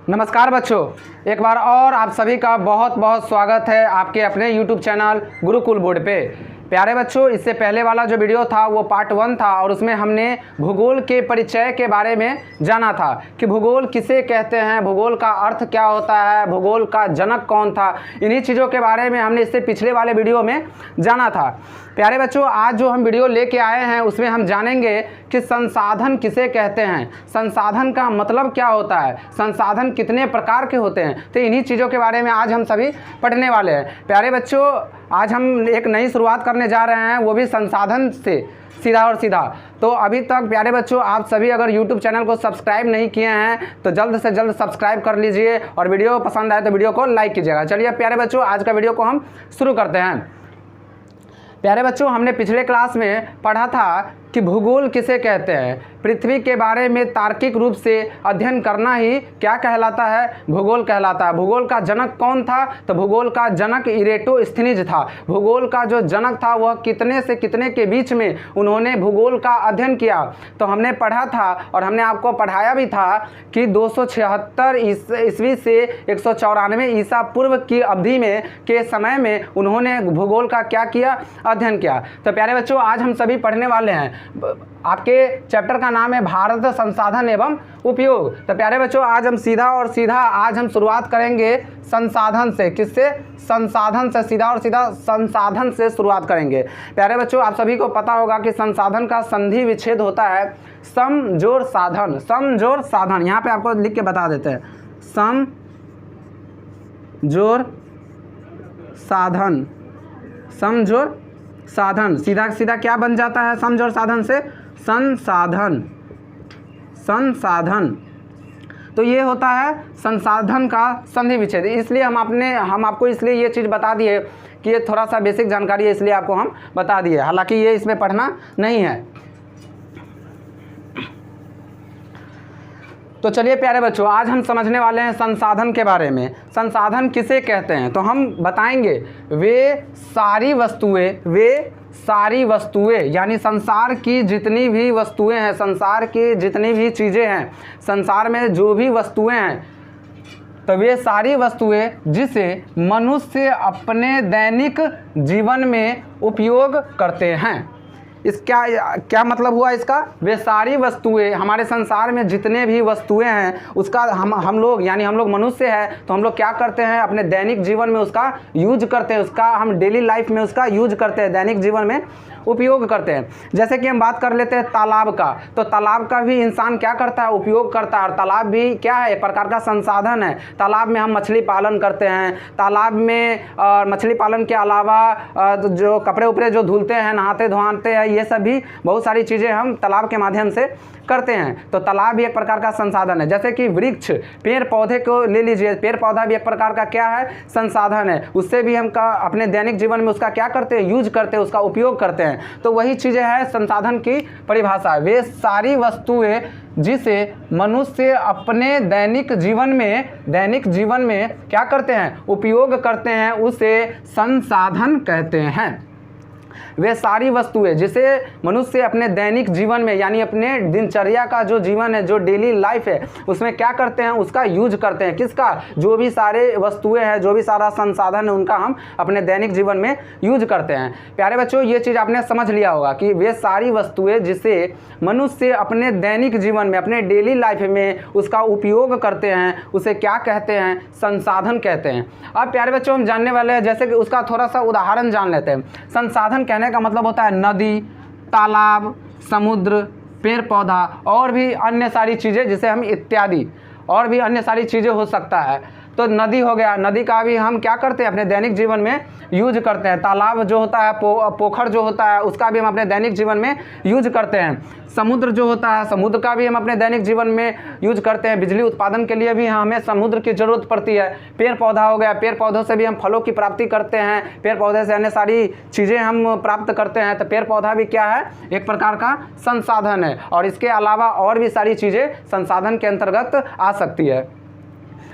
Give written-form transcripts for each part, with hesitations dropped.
नमस्कार बच्चों, एक बार और आप सभी का बहुत बहुत स्वागत है आपके अपने YouTube चैनल गुरुकुल बोर्ड पे। प्यारे बच्चों, इससे पहले वाला जो वीडियो था वो पार्ट 1 था और उसमें हमने भूगोल के परिचय के बारे में जाना था कि भूगोल किसे कहते हैं, भूगोल का अर्थ क्या होता है, भूगोल का जनक कौन था। इन्हीं चीज़ों के बारे में हमने इससे पिछले वाले वीडियो में जाना था। प्यारे बच्चों, आज जो हम वीडियो लेके आए हैं उसमें हम जानेंगे कि संसाधन किसे कहते हैं, संसाधन का मतलब क्या होता है, संसाधन कितने प्रकार के होते हैं। तो इन्हीं चीज़ों के बारे में आज हम सभी पढ़ने वाले हैं। प्यारे बच्चों, आज हम एक नई शुरुआत करने जा रहे हैं, वो भी संसाधन से सीधा और सीधा। तो अभी तक प्यारे बच्चों आप सभी अगर YouTube चैनल को सब्सक्राइब नहीं किए हैं तो जल्द से जल्द सब्सक्राइब कर लीजिए और वीडियो पसंद आए तो वीडियो को लाइक कीजिएगा। चलिए प्यारे बच्चों, आज का वीडियो को हम शुरू करते हैं। प्यारे बच्चों, हमने पिछले क्लास में पढ़ा था कि भूगोल किसे कहते हैं। पृथ्वी के बारे में तार्किक रूप से अध्ययन करना ही क्या कहलाता है, भूगोल कहलाता है। भूगोल का जनक कौन था, तो भूगोल का जनक इरेटोस्थनीज था। भूगोल का जो जनक था वह कितने से कितने के बीच में उन्होंने भूगोल का अध्ययन किया। तो हमने पढ़ा था और हमने आपको पढ़ाया भी था कि 276 ईस्वी से 194 ईसा पूर्व की अवधि में के समय में उन्होंने भूगोल का क्या किया, अध्ययन किया। तो प्यारे बच्चों, आज हम सभी पढ़ने वाले हैं, आपके चैप्टर का नाम है भारत संसाधन एवं उपयोग। तो प्यारे बच्चों, आज हम आज हम शुरुआत करेंगे संसाधन से। किससे? संसाधन से। सीधा और सीधा संसाधन से शुरुआत करेंगे। प्यारे बच्चों, आप सभी को पता होगा कि संसाधन का संधि विच्छेद होता है सम जोड़ साधन। सम जोड़ साधन यहाँ पे आपको लिख के बता देते हैं। सम जोड़ साधन, सम जोड़ साधन सीधा सीधा क्या बन जाता है सम जोड़ साधन से? संसाधन। संसाधन तो ये होता है संसाधन का संधि विच्छेद। इसलिए हम आपको इसलिए ये चीज़ बता दिए कि ये थोड़ा सा बेसिक जानकारी है, इसलिए आपको हम बता दिए, हालांकि ये इसमें पढ़ना नहीं है। तो चलिए प्यारे बच्चों, आज हम समझने वाले हैं संसाधन के बारे में। संसाधन किसे कहते हैं तो हम बताएंगे वे सारी वस्तुएं यानी संसार की जितनी भी वस्तुएं हैं, संसार की जितनी भी चीज़ें हैं, संसार में जो भी वस्तुएं हैं, तो वे सारी वस्तुएं जिसे मनुष्य अपने दैनिक जीवन में उपयोग करते हैं। इस क्या मतलब हुआ इसका? वे सारी वस्तुएं, हमारे संसार में जितने भी वस्तुएं हैं उसका हम लोग यानी हम लोग मनुष्य हैं तो हम लोग क्या करते हैं, अपने दैनिक जीवन में उसका यूज करते हैं, उसका हम डेली लाइफ में उसका यूज करते हैं, दैनिक जीवन में उपयोग करते हैं। जैसे कि हम बात कर लेते हैं तालाब का, तो तालाब का भी इंसान क्या करता है, उपयोग करता है। और तालाब भी क्या है, एक प्रकार का संसाधन है। तालाब में हम मछली पालन करते हैं। तालाब में मछली पालन के अलावा जो कपड़े उपड़े जो धुलते हैं, नहाते धोआते हैं, ये सब भी बहुत सारी चीज़ें हम तालाब के माध्यम से करते हैं। तो तालाब भी एक प्रकार का संसाधन है। जैसे कि वृक्ष, पेड़ पौधे को ले लीजिए, पेड़ पौधा भी एक प्रकार का क्या है, संसाधन है। उससे भी हम अपने दैनिक जीवन में उसका क्या करते हैं, यूज करते हैं, उसका उपयोग करते हैं। तो वही चीज़ें हैं संसाधन की परिभाषा। वे सारी वस्तुएं जिसे मनुष्य अपने दैनिक जीवन में क्या करते हैं, उपयोग करते हैं, उसे संसाधन कहते हैं। वे सारी वस्तुएं जिसे मनुष्य अपने दैनिक जीवन में यानी अपने दिनचर्या का जो जीवन है, जो डेली लाइफ है, उसमें क्या करते हैं, उसका यूज करते हैं। किसका? जो भी सारे वस्तुएं हैं, जो भी सारा संसाधन है, उनका हम अपने दैनिक जीवन में यूज करते हैं। प्यारे बच्चों, ये चीज़ आपने समझ लिया होगा कि वे सारी वस्तुएं जिसे मनुष्य अपने दैनिक जीवन में, अपने डेली लाइफ में उसका उपयोग करते हैं, उसे क्या कहते हैं, संसाधन कहते हैं। अब प्यारे बच्चों, हम जानने वाले हैं, जैसे कि उसका थोड़ा सा उदाहरण जान लेते हैं। संसाधन कहने का मतलब होता है नदी, तालाब, समुद्र, पेड़ पौधा और भी अन्य सारी चीज़ें, जिसे हम इत्यादि और भी अन्य सारी चीज़ें हो सकता है। तो नदी हो गया, नदी का भी हम क्या करते हैं, अपने दैनिक जीवन में यूज करते हैं। तालाब जो होता है, पोखर जो होता है, उसका भी हम अपने दैनिक जीवन में यूज करते हैं। समुद्र जो होता है, समुद्र का भी हम अपने दैनिक जीवन में यूज करते हैं। बिजली उत्पादन के लिए भी हमें समुद्र की ज़रूरत पड़ती है। पेड़ पौधा हो गया, पेड़ पौधों से भी हम फलों की प्राप्ति करते हैं, पेड़ पौधे से अन्य सारी चीज़ें हम प्राप्त करते हैं। तो पेड़ पौधा भी क्या है, एक प्रकार का संसाधन है। और इसके अलावा और भी सारी चीज़ें संसाधन के अंतर्गत आ सकती है।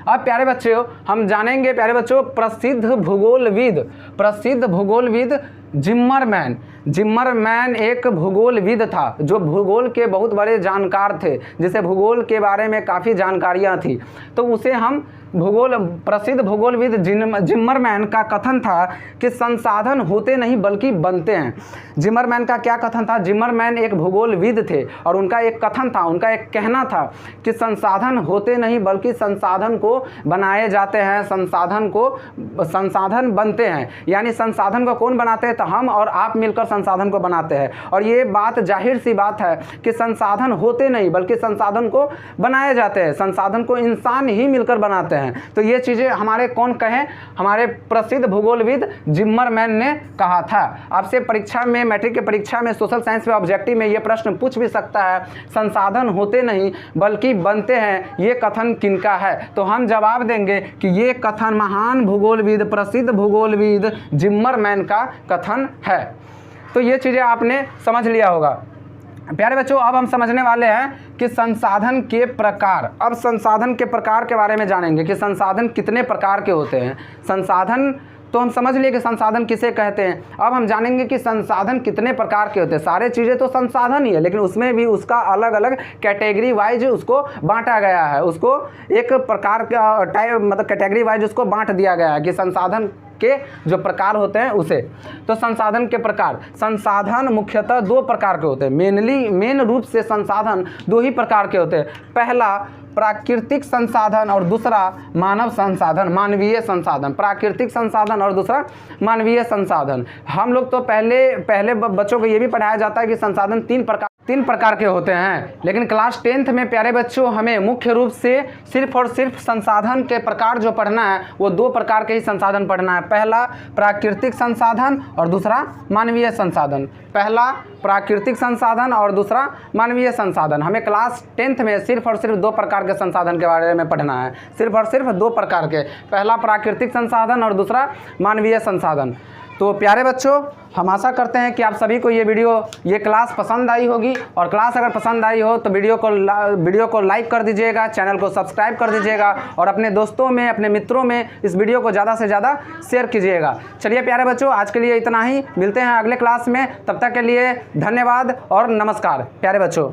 अब प्यारे बच्चों, हम जानेंगे प्यारे बच्चों प्रसिद्ध भूगोलविद जिम्मरमैन जिम्मरमैन एक भूगोलविद था जो भूगोल के बहुत बड़े जानकार थे, जिसे भूगोल के बारे में काफ़ी जानकारियाँ थी। तो उसे हम प्रसिद्ध भूगोलविद जिम्मरमैन का कथन था कि संसाधन होते नहीं बल्कि बनते हैं। जिम्मरमैन का क्या कथन था? जिम्मरमैन एक भूगोलविद थे और उनका एक कथन था, उनका एक कहना था कि संसाधन होते नहीं बल्कि संसाधन को बनाए जाते हैं, संसाधन बनते हैं। यानी संसाधन को कौन बनाते हैं? तो हम और आप मिलकर संसाधन को बनाते हैं। और ये बात जाहिर सी बात है कि संसाधन होते नहीं बल्कि संसाधन को बनाए जाते हैं, संसाधन को इंसान ही मिलकर बनाते हैं। तो ये चीज़ें हमारे कौन कहे? हमारे प्रसिद्ध भूगोलविद जिम्मरमैन ने कहा था। आपसे परीक्षा में, मैट्रिक की परीक्षा में, सोशल साइंस में ऑब्जेक्टिव में ये प्रश्न पूछ भी सकता है, संसाधन होते नहीं बल्कि बनते हैं, ये कथन किनका है? तो हम जवाब देंगे कि ये कथन महान भूगोलविद, प्रसिद्ध भूगोलविद जिम्मरमैन का कथन है। तो ये चीज़ें आपने समझ लिया होगा। प्यारे बच्चों, अब हम समझने वाले हैं कि संसाधन के प्रकार। अब संसाधन के प्रकार के बारे में जानेंगे कि संसाधन कितने प्रकार के होते हैं। संसाधन तो हम समझ लिए कि संसाधन किसे कहते हैं। अब हम जानेंगे कि संसाधन कितने प्रकार के होते हैं। सारे चीज़ें तो संसाधन ही है, लेकिन उसमें भी उसका अलग अलग कैटेगरी वाइज उसको बांटा गया है, उसको एक प्रकार का मतलब कैटेगरी वाइज उसको बांट दिया गया है कि संसाधन के जो प्रकार होते हैं उसे। तो संसाधन के प्रकार, संसाधन मुख्यतः दो प्रकार के होते हैं। मेन रूप से संसाधन दो ही प्रकार के होते हैं। पहला प्राकृतिक संसाधन और दूसरा मानव संसाधन, मानवीय संसाधन। प्राकृतिक संसाधन और दूसरा मानवीय संसाधन। हम लोग तो पहले बच्चों को ये भी पढ़ाया जाता है कि संसाधन तीन प्रकार के होते हैं, लेकिन क्लास 10th में प्यारे बच्चों हमें मुख्य रूप से सिर्फ और सिर्फ संसाधन के प्रकार जो पढ़ना है वो दो प्रकार के ही संसाधन पढ़ना है। पहला प्राकृतिक संसाधन और दूसरा मानवीय संसाधन। पहला प्राकृतिक संसाधन और दूसरा मानवीय संसाधन। हमें क्लास 10th में सिर्फ और सिर्फ दो प्रकार के संसाधन के बारे में पढ़ना है, सिर्फ और सिर्फ दो प्रकार के। पहला प्राकृतिक संसाधन और दूसरा मानवीय संसाधन। तो प्यारे बच्चों, हम आशा करते हैं कि आप सभी को ये क्लास पसंद आई होगी, और क्लास अगर पसंद आई हो तो वीडियो को लाइक कर दीजिएगा, चैनल को सब्सक्राइब कर दीजिएगा और अपने दोस्तों में, अपने मित्रों में इस वीडियो को ज़्यादा से ज़्यादा शेयर कीजिएगा। चलिए प्यारे बच्चों, आज के लिए इतना ही। मिलते हैं अगले क्लास में, तब तक के लिए धन्यवाद और नमस्कार प्यारे बच्चों।